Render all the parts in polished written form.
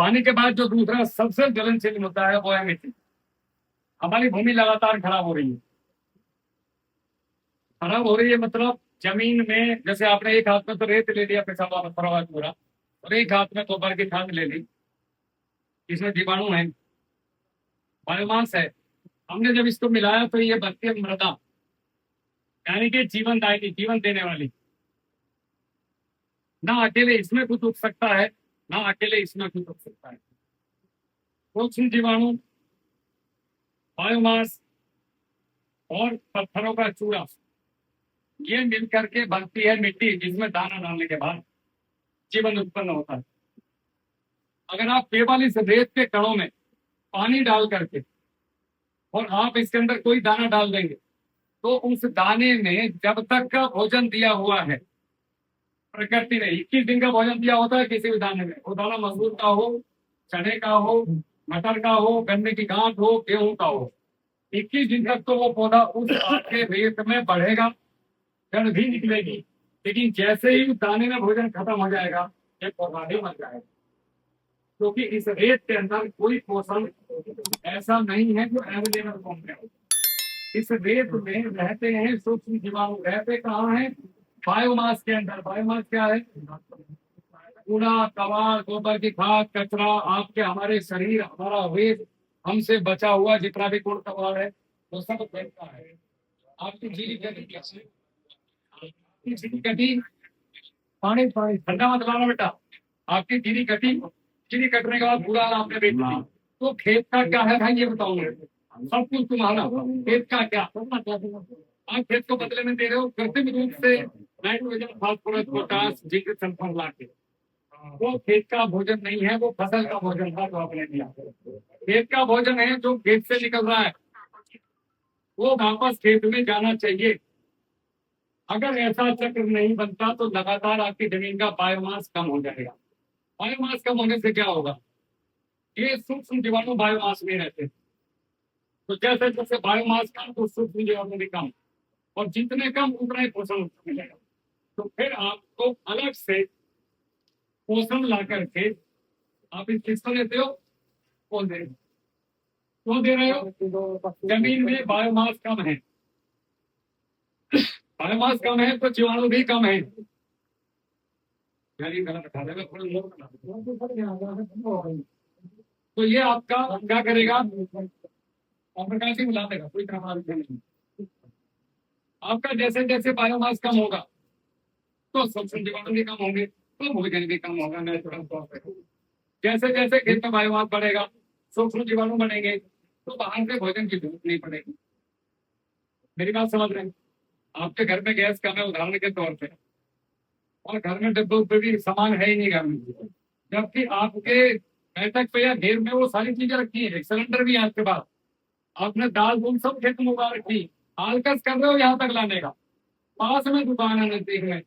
पानी के बाद जो दूसरा सबसे ज्वलनशील मुद्दा है वो है मिट्टी। हमारी भूमि लगातार खराब हो रही है। खराब हो रही है मतलब जमीन में, जैसे आपने एक हाथ में तो रेत ले लिया, पेशाब पड़ा हुआ है पूरा, और एक हाथ में गोबर की खाद ले ली। इसमें जीवाणु है, बायोमास है। हमने जब इसको मिलाया तो ये बनती है मृदा, यानी कि जीवनदायिनी, जीवन देने वाली। ना अकेले इसमें कुछ उग सकता है, ना अकेले इसमें कुछ उग सकता है। सूक्ष्म जीवाणु, बायोमास और पत्थरों का चूड़ा, ये मिल करके बनती है मिट्टी, जिसमें दाना डालने के बाद जीवन उत्पन्न होता है। अगर आप केवल इस रेत के कणों में पानी डाल करके और आप इसके अंदर कोई दाना डाल देंगे, तो उस दाने में जब तक का भोजन दिया हुआ है प्रकृति ने, 21 दिन का भोजन दिया होता है किसी भी दाने में, वो दाना मसूर का हो, चने का हो, मटर का हो, गन्ने की गांठ हो, गेहूं का हो, 21 दिन तक तो वो पौधा उस आपके रेत में बढ़ेगा, जड़ भी निकलेगी। लेकिन जैसे ही दाने में भोजन खत्म हो जाएगा, ये पौधा भी मर जाएगा, क्योंकि इस रेत के अंदर कोई पोषण ऐसा नहीं है जो अवेलेबल फॉर्म में हो। इस रेत में रहते हैं सूक्ष्म जीवाणु, रहते कहाँ हैं? बायोमास के अंदर। बायोमास क्या है? कूड़ा कबाड़, गोबर की खाद, कचरा, आपके हमारे शरीर, हमारा वेस्ट, हमसे बचा हुआ जितना भी कूड़ा कबाड़ है वो सब फेंकता है। आपकी झीली कटी, आपकी झीली कटी, पानी पानी ठंडा मत लाना बेटा। आपकी झीली कटी, झीली कटने के बाद पूरा आपने बेच दिया, तो खेत का क्या है भाई ये बताओ मुझे। सब कुछ तुम्हारा, खेत का क्या? आप खेत को बदले में दे रहे हो कृत्रिम रूप से nitrogen, phosphorus, potash, zinc, sulphur ला के। वो खेत का भोजन नहीं है, वो फसल का भोजन था जो आपने दिया। खेत का भोजन है जो खेत से निकल रहा है, वो वापस खेत में जाना चाहिए। अगर ऐसा चक्र नहीं बनता तो लगातार आपकी जमीन का बायोमास कम हो जाएगा। बायोमास कम होने से क्या होगा? ये सूक्ष्म जीवाणु बायोमास में रहते हैं, तो जैसे जैसे बायोमास कम तो सूक्ष्म जीवाणु भी कम, और जितने कम उतना ही पोषण मिलेगा। तो फिर आपको अलग से पोषण ला करके आप इस किसको देते हो? कौन दे रहे हो? क्यों दे रहे हो? जमीन में बायोमास कम है, बायोमास कम है तो जीवाणु भी कम है। यार ये गलत बता रहे हैं, थोड़ा लोग तो ये आपका क्या करेगा? और प्रकार से मिला देगा, कोई प्रभाव नहीं। आपका जैसे जैसे बायोमास कम होगा तो सूक्ष्म जीवाणु भी कम होंगे, तो भोजन भी कम होगा नेचुरल तौर पे। जैसे जैसे खेत में बायोमास बढ़ेगा, सूक्ष्म जीवाणु बढ़ेंगे, तो बाहर से भोजन की जरूरत नहीं पड़ेगी। मेरी बात समझ रहे हैं? आपके घर में गैस कम है उदाहरण के तौर पे, और घर में डब्बे उब्बे भी सामान है ही नहीं घर में, जबकि आपके बैठक पे या घेर में वो सारी चीजें रखी है, सिलेंडर भी है आपके पास, आपने दाल दूल सब खेत में उगा रखी, आलकस कर रहे हो यहाँ तक लाने का, पास में दुकान है नजदीक में,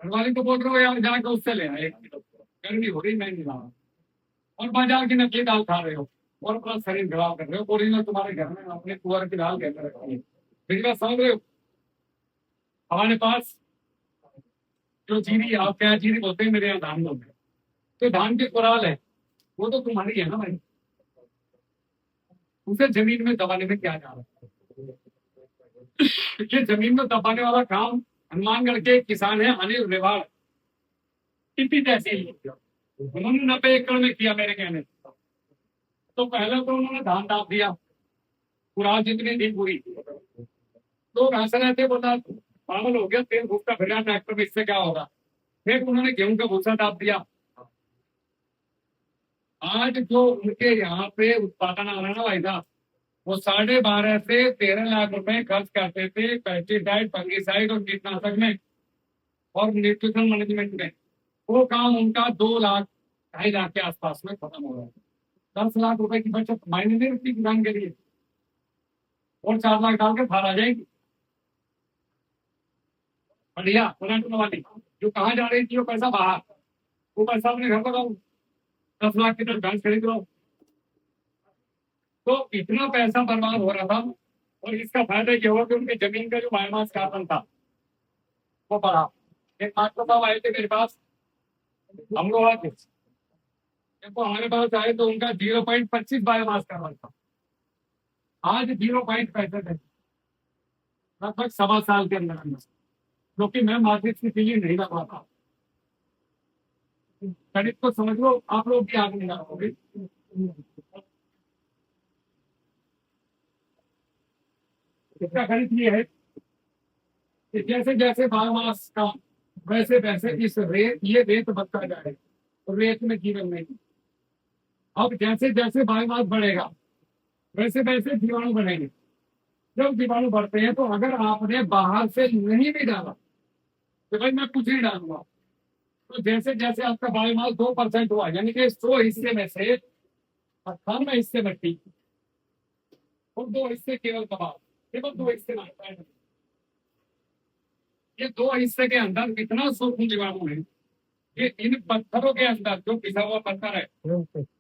घरवाली को बोल रहे हो यार जाकर उससे ले आए, गर्मी हो रही मैं नहीं ला रहा, और बाजार की नकली दाल खा रहे हो और अपना शरीर खराब कर रहे हो। ओरिजिनल तुम्हारे घर में अपने कुआर की दाल कहकर रखी है। मेरी बात समझ रहे हो? हमारे पास जो जीरी, आप क्या जीरी बोलते हैं, मेरे यहाँ धान बोलते हैं, तो धान की कुराल है, वो तो तुम्हारी है ना भाई, उसे जमीन में दबाने में क्या जा रहा है? ये जमीन में दबाने वाला काम हनुमानगढ़ के किसान है अनिल रेवाड़, इतनी जैसे ही उन्होंने 90 एकड़ में किया मेरे कहने से। तो पहले तो उन्होंने धान दाप दिया, कुराल जितनी थी पूरी, तो हंस रहे थे, बोला पागल हो गया, तेल घूसता फिर ट्रैक्टर में, इससे क्या होगा? फिर उन्होंने गेहूं का भूसा दाप दिया। आज जो उनके यहाँ पे उत्पादन आ रहा है ना भाई साहब, वो 12.5 से 13 लाख रुपए खर्च करते थे पेस्टिसाइड, फंगिसाइड और कीटनाशक में और न्यूट्रिशन मैनेजमेंट में। वो काम उनका 2 लाख 2.5 लाख के आसपास में खत्म हो रहा है। 10 लाख रुपए की बचत मायने नहीं रखती किसान के लिए, और 4 लाख डाल के फार आ जाएगी। बढ़िया पुरानी वाली जो कहाँ जा रही थी वो पैसा बाहर, वो पैसा अपने घर लगाओ, 10 लाख की तरफ भैंस खरीद लो। तो इतना पैसा बर्बाद हो रहा था, और इसका फायदा ये हुआ कि उनकी जमीन का जो बायोमास कार्बन था वो बढ़ा। एक डॉक्टर साहब आए थे मेरे पास, हम लोग आए थे, देखो हमारे पास आए तो उनका 0.25 बायोमास का बल था, आज 0.65 है, लगभग 1.25 साल के अंदर अंदर। क्योंकि मैं मार्केट की फीलिंग नहीं लगा था, गणित को समझ लो, आप लोग भी आगे नहीं लगाओगे। इसका गणित ये है कि जैसे जैसे बायोमास का वैसे वैसे इस रेत ये रेत बढ़ता जाए, तो रेत में जीवन नहीं। अब जैसे जैसे बायोमास बढ़ेगा वैसे वैसे जीवाणु बढ़ेंगे। जब जीवाणु बढ़ते हैं तो अगर आपने बाहर से नहीं भी डाला तो भाई मैं कुछ नहीं डालूंगा, तो जैसे जैसे आपका बायोमास 2% हुआ, यानी कि 100 हिस्से में से 98 हिस्से मिट्टी और 2 हिस्से केवल कबाब, केवल 2 हिस्से ना, ये 2 हिस्से के अंदर कितना सूक्ष्म जीवाणु है कि इन पत्थरों के अंदर जो पिसा हुआ पत्थर है,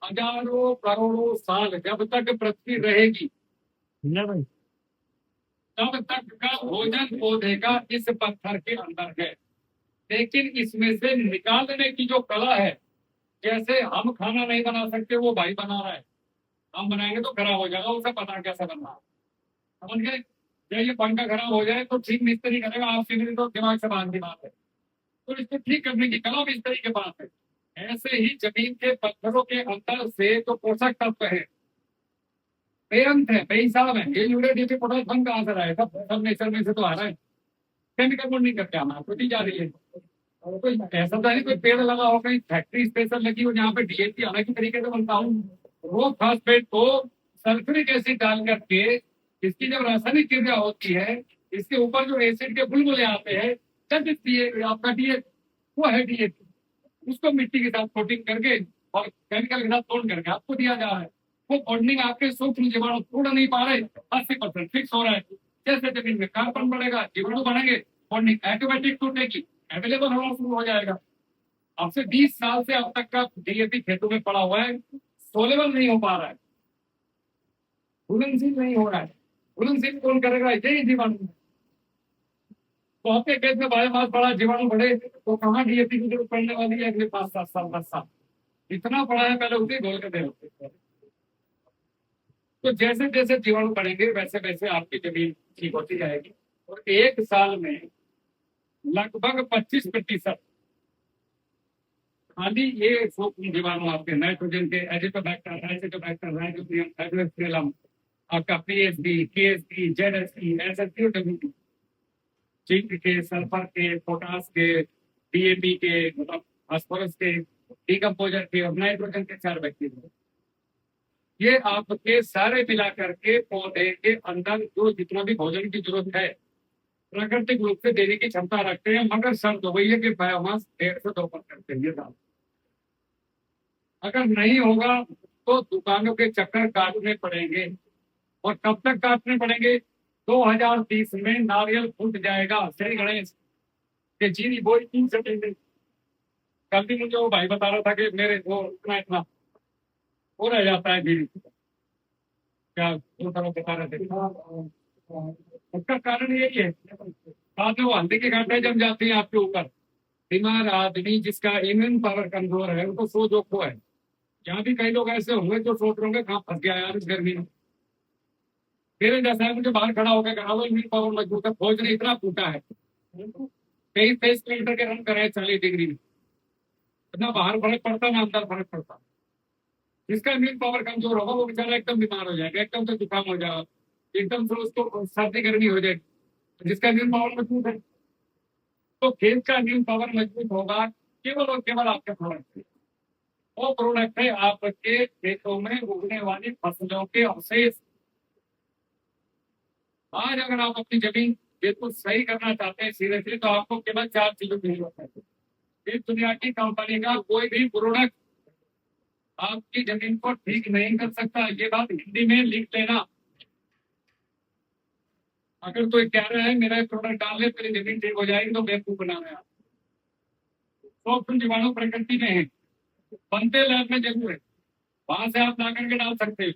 हजारों करोड़ों साल जब तक पृथ्वी रहेगी तब तक का भोजन पौधे का इस पत्थर के अंदर है। लेकिन इसमें से निकालने की जो कला है, जैसे हम खाना नहीं बना सकते वो भाई बना रहा है, हम बनाएंगे तो खराब हो जाएगा, उसे पता कैसे बनना है, समझ गए। या ये पंखा खराब हो जाए तो ठीक मिस्त्री करेगा, आपके लिए तो दिमाग से बाहर की बात है। तो इसको ठीक करने की कला मिस्त्री के पास है। ऐसे ही जमीन के पत्थरों के अंदर से जो पोषक तत्व है बेअंत है, बेहिसाब है। ये यूरिया डीपी पोटाश हम कहाँ से लाए, सब नेचर में से तो आ रहा है, केमिकल बोर्ड नहीं करके आना, खुद ही जा रही है। और कोई ऐसा तो नहीं कोई पेड़ लगा हो, कहीं फैक्ट्री स्पेशल लगी हो जहाँ पे डीएपी अलग ही तरीके से बनता हूँ। वो फास्फेट को सल्फ्यूरिक एसिड डाल करके इसकी जब रासायनिक क्रिया होती है, इसके ऊपर जो एसिड के बुलबुले आते हैं, तब आपका डीएपी, वो है डीएपी, उसको मिट्टी के साथ कोटिंग करके और केमिकल के साथ तोड़ करके आपको दिया जा रहा है। वो बॉन्डिंग आपके सूक्ष्म जीवाणु तोड़ नहीं पा रहे, 80% फिक्स हो रहा है। जैसे जमीन में कार्बन बढ़ेगा, जीवाणु बढ़ेंगे, बॉन्डिंग ऑटोमेटिक टूटेगी, अवेलेबल होना शुरू हो जाएगा। अब से 20 साल से अब तक का डीएपी खेतों में पड़ा हुआ है, सोलेबल नहीं हो पा रहा है, घुलनशील नहीं हो रहा है। घुलनशील कौन करेगा, यही जीवाणु। तो आपके खेत में बायोमास बड़ा, जीवाणु बढ़े तो कहाँ डीएपी की जरूरत पड़ने वाली है अगले 5-7 साल 10 साल। इतना पड़ा है, पहले उसे घोल के दे। तो जैसे जैसे जीवाणु बढ़ेंगे वैसे वैसे आपकी जमीन ठीक होती जाएगी, और 1 साल में लगभग 25% खाली ये सूक्ष्म जीवाणु आपके नाइट्रोजन के एजिटोबैक्टर, एसिटोबैक्टर, राइजोबियम, फाइब्रोस्टिरम, आपका पीएसबी, केएसबी, जेडएसबी, एसएसबी और डब्ल्यूटी, जिंक के, सल्फर के, पोटास के, डीएपी के, मतलब फास्फोरस के, डीकम्पोजर के और नाइट्रोजन के 4 बैक्टीरिया, ये आपके सारे मिला करके पौधे के अंदर जो जितना भी भोजन की जरूरत है प्राकृतिक रूप से देने की क्षमता रखते हैं, मगर शर्त हो गई है कि बायोमास 1.5 से 2% चाहिए था। अगर नहीं होगा तो दुकानों के चक्कर काटने पड़ेंगे, और कब तक काटने पड़ेंगे, 2030 में नारियल फूट जाएगा। श्री गणेश के चीनी बोई 3 से कल भी मुझे वो भाई बता रहा था कि मेरे वो इतना इतना हो रह जाता है जी, क्या दो तरह बता रहे थे। उसका कारण यही है, बाद में वो हल्दी के घाटे जम जाती है आपके ऊपर। बीमार आदमी जिसका इम्यून पावर कमजोर है उनको सो जोखो है। यहाँ भी कई लोग ऐसे होंगे जो सोच रहे होंगे कहाँ फंस गया यार इस गर्मी में। मेरे जैसा है, मुझे बाहर खड़ा होकर कहा इम्यून पावर मजबूत है, फौज ने इतना फूटा है, 23-23 किलोमीटर के रन कर रहे हैं 40 डिग्री में, इतना बाहर फर्क पड़ता है ना अंदर फर्क पड़ता है। जिसका इम्यून पावर कमजोर होगा वो बेचारा एकदम बीमार हो जाएगा, एकदम से जुकाम हो जाएगा, एकदम से उसको सर्दी गर्मी हो जाएगी। जिसका इम्यून पावर मजबूत है, तो खेत का इम्यून पावर मजबूत होगा केवल और केवल आपके प्रोडक्ट से। वो प्रोडक्ट है आपके खेतों में उगने वाली फसलों के अवशेष। आज अगर आप अपनी जमीन बिल्कुल सही करना चाहते हैं सीरियसली, तो आपको केवल 4 चीजों की जरूरत है। इस दुनिया की कंपनी का कोई भी प्रोडक्ट आपकी जमीन को ठीक नहीं कर सकता, ये बात हिंदी में लिख लेना। अगर कोई कह रहा है मेरा प्रोडक्ट डाल ले मेरी जमीन ठीक हो जाएगी, तो बेवकूफ बना रहे हैं। सूक्ष्म जीवाणु प्रकृति में है, बनते लैब में जरूर है, वहां से आप ला करके डाल सकते हो।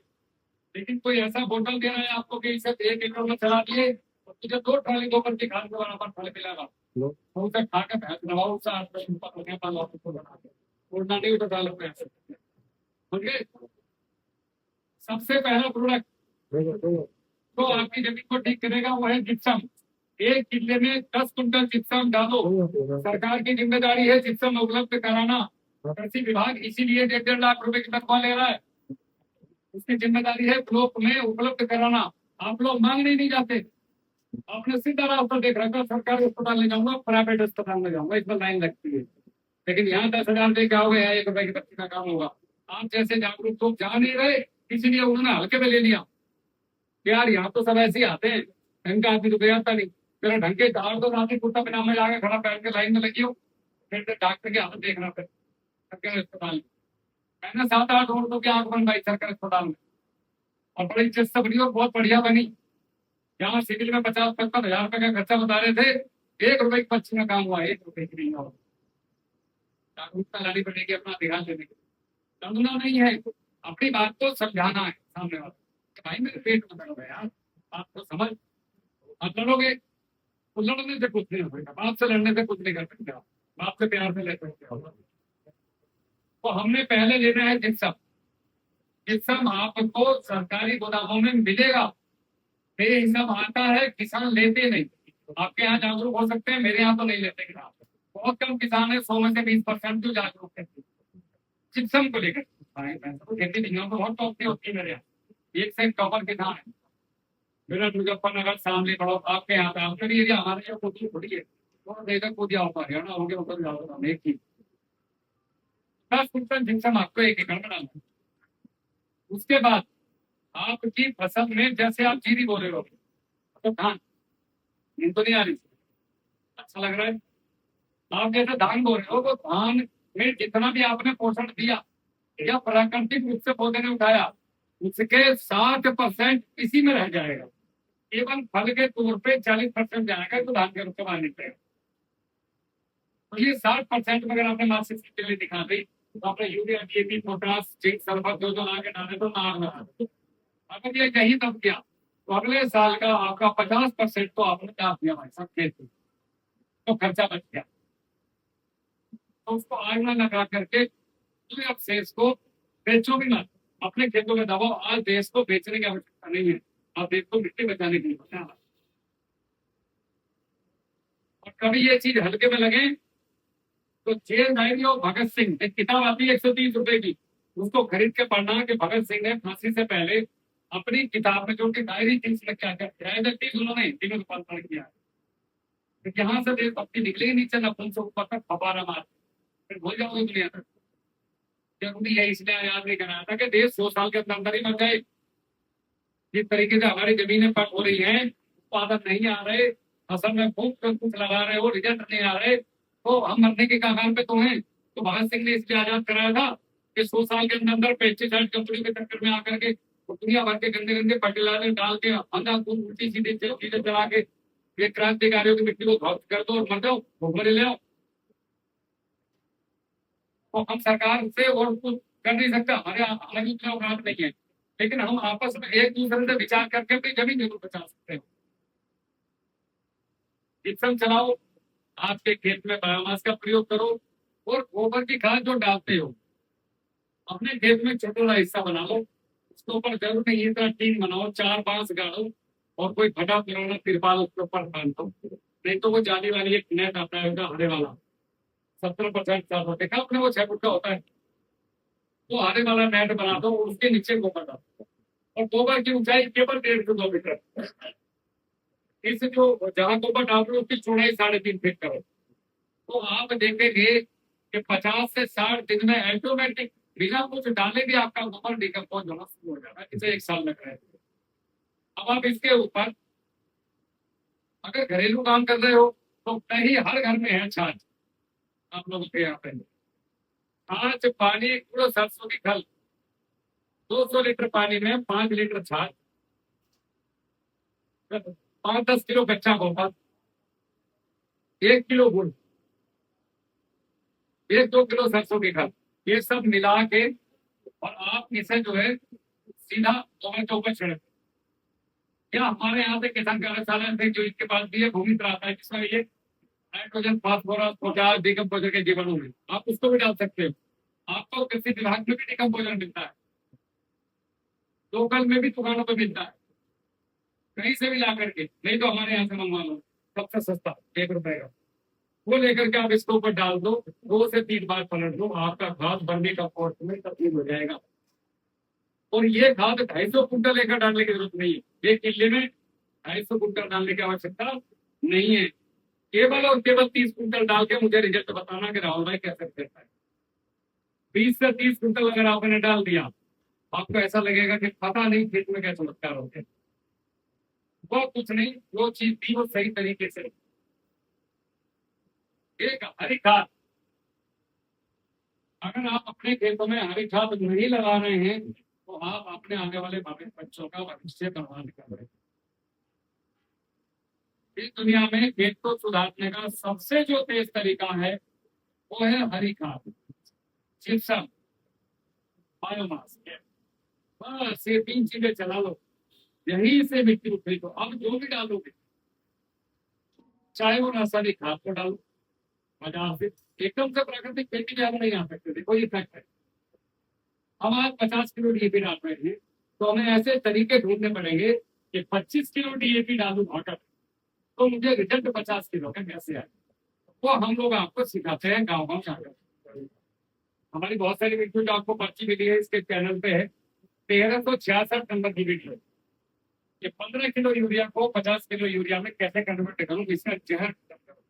लेकिन कोई ऐसा बोतल दे रहा है आपको कि इसे 1 एकड़ में चला दिए और तुझे 2 ट्राली 2 पर खाद के बराबर फल मिलेगा, तो उसे खा के भैंस नवाओ, उससे आपको ऊपर लगे पालो, उसको बना के उड़ना नहीं तो डालो पैसे। समझे? सबसे पहला प्रोडक्ट तो आपकी जमीन को ठीक करेगा वो है जिप्सम। एक किले में 10 कुंटल जिप्सम डालो। सरकार की जिम्मेदारी है जिप्सम उपलब्ध कराना। कृषि विभाग इसीलिए 1.5 लाख रुपए की तनख्वाह ले रहा है। उसकी जिम्मेदारी है ब्लॉक में उपलब्ध कराना। आप लोग मांगने नहीं जाते। आपने सीधा रास्ता देख रखा, सरकारी अस्पताल में जाऊंगा, प्राइवेट अस्पताल में जाऊंगा, इसमें लाइन लगती है। लेकिन यहाँ 10,000 दे के आओगे, 1 रुपए की बच्ची का काम होगा। आप जैसे जागरूक लोग जा नहीं रहे, इसीलिए उन्होंने हल्के में ले लिया। यार यहाँ तो सब ऐसे ही आते हैं, ढंग का आदमी तो कोई आता नहीं। मेरा ढंग के दाल तो रात कुर्ता पजामा जाके खड़ा बैठ के लाइन में लगी हो, फिर डॉक्टर के हाथ देखना फिर सरकारी अस्पताल में। मैंने 7-8 औरतों की आंख बनवाई सरकारी अस्पताल में, और बड़ी इज्जत से बनी और बहुत बढ़िया बनी। यहाँ सिविल में 50-55 हजार रुपए का खर्चा बता रहे थे, 1 रुपए की पर्ची में काम हुआ, 1 रुपए की नहीं हुआ। जागरूकता लानी पड़ेगी, अपना ध्यान देने की। समझना नहीं है, अपनी बात को समझाना है सामने वाला कि भाई मेरे पेट में दर्द है यार, बात को समझ। आप लड़ोगे तो लड़ने से कुछ नहीं होगा, बाप से लड़ने से कुछ नहीं कर सकते आप, बाप से प्यार से ले सकते हो। तो हमने पहले लेना है जिप्सम। जिप्सम आपको सरकारी गोदामों में मिलेगा। मेरे हिसाब आता है, किसान लेते नहीं। आपके यहाँ जागरूक हो सकते हैं, मेरे यहाँ तो नहीं लेते किसान। बहुत कम किसान है, 100 में से 20% जो जागरूक है जिप्सम को लेकर। तो खेती नहीं तो बहुत टॉप की होती है मेरे यहाँ, एक से एक टॉपर किसान है। मेरा मुजफ्फरनगर सामने पड़ो, आपके यहाँ पे आपके भी एरिया, हमारे यहाँ कोठी थोड़ी है। तो देखकर कूद जाओ, हरियाणा हो गया, उधर जाओ, एक ही 10 कुंटल जिप्सम आपको 1 एकड़ में डालना। उसके बाद आपकी फसल में, जैसे आप जीरी बोले हो तो धान, नींद तो नहीं आ रही, अच्छा लग रहा है। आप जैसे धान बोल रहे हो तो धान में जितना भी आपने पोषण दिया या प्राकृतिक रूप से पौधे ने उठाया, उसके 60% इसी में रह जाएगा। केवल फल के तौर पे 40% जाएगा तो धान के रूप में निकलेगा। तो ये 60% में अगर आपने मासिक के लिए दिखा दी तो आपने urea, DAP, potash, zinc, sulphur जो जो लाके डाले तो नार। अगर ये कहीं तक गया तो अगले साल का आपका 50% तो आपने डाल दिया भाई सब खेत में, तो खर्चा बच गया। तो उसको आग में लगा करके पूरे अवशेष को बेचो भी मत, अपने खेतों में दबाओ। आज देश को बेचने की आवश्यकता नहीं है, आप देश को मिट्टी बचाने के लिए बचा। और कभी ये चीज हल्के में लगे तो जेल डायरी और भगत सिंह, एक किताब आती है 130 रुपए की, उसको खरीद के पढ़ना कि भगत सिंह ने फांसी से पहले अपनी किताब में जो कि डायरी थी उसमें क्या क्या किया। उन्होंने हिंदी में रूपांतरण किया। तो यहाँ से देशभक्ति निकलेगी नीचे न पुल से ऊपर तक फपारा मार, फिर भूल जाओगे दुनिया तक। जरूरी है इसलिए याद नहीं कराया था कि देश 100 साल के अंदर ही बन जाए। जिस तरीके से हमारी जमीनें पट हो रही है, उत्पादन नहीं आ रहे, फसल में खूब कुछ लगा रहे हो, रिजल्ट नहीं आ रहे, तो हम मरने के कगार पे तो हैं। तो भगत सिंह ने इसलिए आजाद कराया था कि 100 साल के अंदर पेस्टिसाइड कंपनी के चक्कर में आकर के दुनिया भर के गंदे गंदे फर्टिलाइजर डाल के अंधाधुंध उल्टी सीधी चीजें चला के ये क्रांतिकारियों की मिट्टी को ध्वस्त कर दो और मर जाओ, भूखमरी ले आओ। तो हम सरकार से और कुछ कर नहीं सकता, हमारे अलग ही औकात नहीं है। लेकिन हम आपस में एक दूसरे से विचार करके अपनी जमीन जरूर बचा सकते हैं। जिप्सम चलाओ, आपके खेत में बायोमास का प्रयोग करो, और गोबर की खाद जो डालते हो अपने खेत में छोटा सा हिस्सा बना लो। उसके ऊपर जरूर नहीं इतना टीन बनाओ, 4 बांस गाड़ो और कोई फटा पुराना तिरपाल उसके ऊपर बांध दो। नहीं तो वो जाली वाली एक नेट आता है हरे वाला, 70% चार देखा अपने, वो 6 फुट का होता है। तो हरे वाला नेट बना दो, उसके नीचे गोबर डालो, और गोबर की ऊंचाई केवल 1.5 से 2 मीटर। इस जो जहां गोबर डाल रहे हो उसकी चौड़ाई 3.5 फीट करो। तो आप देखेंगे कि 50 से 60 दिन में ऑटोमेटिक बिना कुछ डाले भी आपका गोबर डिकम्पोज होना शुरू हो जाता है, इसे 1 साल लग रहा है। अब आप इसके ऊपर अगर घरेलू काम कर रहे हो तो कहीं हर घर में है छाछ। आप लोगों के यहाँ पे छाछ, पानी, पूरा सरसों की खल, 200 लीटर पानी में 5 लीटर छाछ, 5-10 किलो कच्चा गोबर, 1 किलो गुड़, 1-2 किलो सरसों की खाद, ये सब मिला के और आप इसे जो है सीधा गोबर के ऊपर छिड़क। या हमारे यहाँ से किसान कार्यशाला से जो इसके पास भी है भूमि आता है, जिसमें ये नाइट्रोजन, फास्फोरस, पोटास डिकम्पोजर के जीवाणु में, आप उसको भी डाल सकते हो। आपको कृषि विभाग में भी निकम भोजन मिलता है, लोकल में भी दुकानों पे मिलता है, कहीं से भी ला करके, नहीं तो हमारे यहाँ से मंगवा लो, सबसे सस्ता 1 रुपए का। वो लेकर के आप इसके ऊपर डाल दो, 2 से 3 बार पलट दो, आपका घास बर्मी का पोर्ट में तब्दील हो जाएगा। और ये खाद 250 कुंटल लेकर डालने की जरूरत नहीं है, एक किले में 250 कुंटल डालने की आवश्यकता नहीं है। केवल और केवल 30 कुंटल डाल के मुझे रिजल्ट बताना कि राहुल भाई कैसे करता है। 20 से 30 कुंटल अगर आपने डाल दिया, आपको ऐसा लगेगा कि पता नहीं खेत में क्या चमत्कार हो गया। वो कुछ नहीं, जो चीज थी वो सही तरीके से। एक हरी खाद, अगर आप अपने खेतों में हरी खाद नहीं लगा रहे हैं तो आप अपने आने वाले बच्चों का भविष्य बर्बाद कर रहे हैं। इस दुनिया में खेत को सुधारने का सबसे जो तेज तरीका है वो है हरी खाद, जिप्सम, बायोमास। बस ये 3 चीजें चला लो, यही से मिट्टी उठेगी। तो अब जो भी डालोगे, चाहे वो रासायनिक खाद को डालो बाजार से, एकदम से प्राकृतिक खेती में हम नहीं आ सकते, देखो ये फैक्ट है। हम आज 50 किलो डीएपी डाल रहे हैं, तो हमें ऐसे तरीके ढूंढने पड़ेंगे कि 25 किलो डीएपी डालू घाटा, तो मुझे रिजल्ट 50 किलो का कैसे आए। वो हम लोग आपको सिखाते हैं गाँव गाँव जाकर। हमारी बहुत सारी वीडियो जो आपको पर्ची मिली है इसके चैनल पे है, 1366 नंबर की वीडियो। ये 15 किलो यूरिया को 50 किलो यूरिया में कैसे कन्वर्ट करूं, इसका जहर खत्म करूं।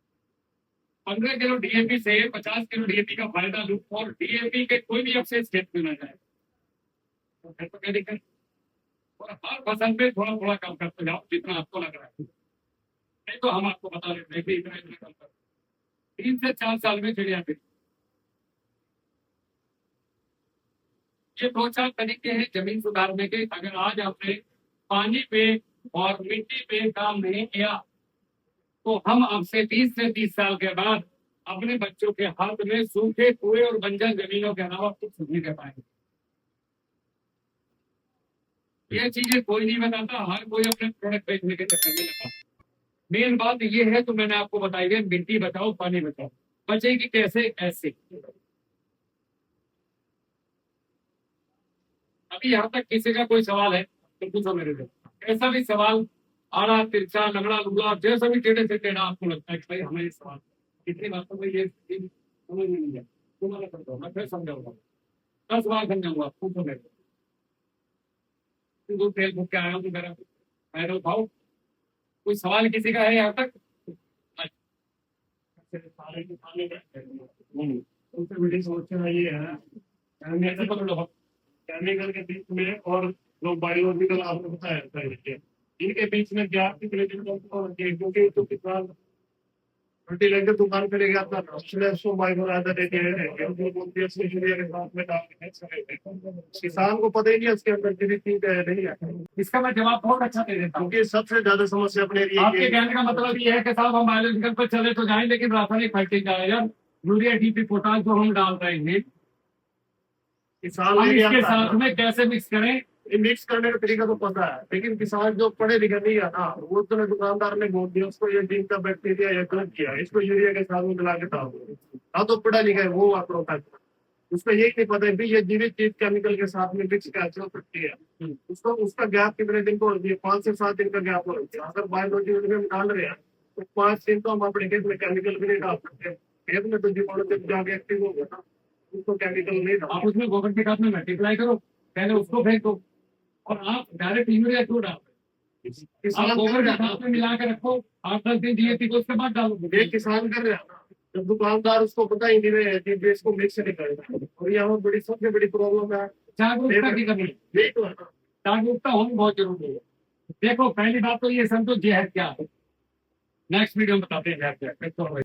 15 किलो डीएपी से 50 किलो डीएपी का फायदा लूं और डीएपी के कोई भी अवशेष खेत में न जाए, तो फिर तो क्या दिक्कत। और हर फसल पे थोड़ा थोड़ा कम करते जाओ जितना आपको लग रहा है, नहीं तो हम आपको बता देते हैं कि इतना इतना कम कर, 3 से 4 साल में चिड़िया फिर। ये 2-4 तरीके हैं जमीन सुधारने के। अगर आज आपने पानी पे और मिट्टी पे काम नहीं किया तो हम आपसे 20 से 30 साल के बाद अपने बच्चों के हाथ में सूखे कुएं और बंजर जमीनों के अलावा कुछ नहीं दे पाएंगे। ये चीजें कोई नहीं बताता, हर कोई अपने प्रोडक्ट बेचने के चक्कर में लगा। मेन बात ये है, तो मैंने आपको बताई है, मिट्टी बचाओ पानी बचाओ। बचेगी कैसे? ऐसे। अभी यहाँ तक किसी का कोई सवाल है तो पूछो मेरे से, ऐसा भी सवाल आड़ा तिरछा लगड़ा लुगड़ा जैसा भी टेढ़े से टेढ़ा आपको लगता है कि भाई हमें इस सवाल कितनी बातों में ये चीज समझ में नहीं है, तुम्हारा कर दो, मैं फिर समझाऊंगा, 10 बार समझाऊंगा, पूछो मेरे से। तेल फूक के आया हूँ मेरा पैदल खाओ। कोई सवाल किसी का है यहाँ तक? सारे के सारे उनसे बड़ी समस्या ये है, ऐसे पकड़ लो, केमिकल के बीच में और जो बायोलॉजिकल आपको बताया जाता है, इनके बीच में गैप कितने दिन क्योंकि तो किसान फर्टिलाइजर दुकान पे लेके आता था, उसने उसको बायोराइजर देते हैं, जो बोलती है उसमें यूरिया के साथ में डाल के, किसान को पता ही नहीं उसके अंदर कितनी चीज है नहीं है। इसका मैं जवाब बहुत अच्छा दे देता हूँ, क्योंकि सबसे ज्यादा समस्या अपने लिए आपके कहने का मतलब ये है कि साहब हम बायोलॉजिकल पर चले तो जाए, लेकिन रासायनिक फर्टिलाइजर यूरिया डीपी पोटाश जो हम डाल रहे हैं किसान इसके साथ में कैसे मिक्स करें, मिक्स करने का तरीका तो पता है, लेकिन किसान जो पढ़े लिखे नहीं है ना, वो तो दुकानदार ने बोल दिया उसको ये जिंक का बैक्टीरिया या गलत किया, इसको यूरिया के साथ में मिला के डाल दो। हाँ तो पढ़ा लिखा है वो आपको होता है, उसको ये नहीं पता है ये जीवित चीज केमिकल के साथ में मिक्स कैसे हो सकती है। उसको उसका गैप कितने दिन को होती है? 5 से 7 दिन का गैप होती है। अगर बायोलॉजी में हम डाल रहे हैं तो 5 दिन तो हम अपने खेत में केमिकल भी नहीं डाल सकते, खेत में तो जीवाणु जब जाके एक्टिव होगा ना, उसको केमिकल नहीं डाल। आप उसमें गोबर के खाद में मल्टीप्लाई करो, पहले उसको फेंक दो, और आप डायरेक्ट यूरिया क्यों डाल रहे हैं? आप गोबर के खाद में मिला के रखो, 8-10 दिन डीएपी को उसके बाद डालो। ये किसान कर रहे हैं ना, जब दुकानदार उसको पता ही नहीं रहे कि इसको मिक्स नहीं करेगा, और यहाँ बड़ी सबसे बड़ी प्रॉब्लम है जागरूकता की कमी। यही तो है, जागरूकता होनी बहुत जरूरी है। देखो पहली बात तो ये समझो जहर क्या है, नेक्स्ट वीडियो में बताते हैं जहर क्या है।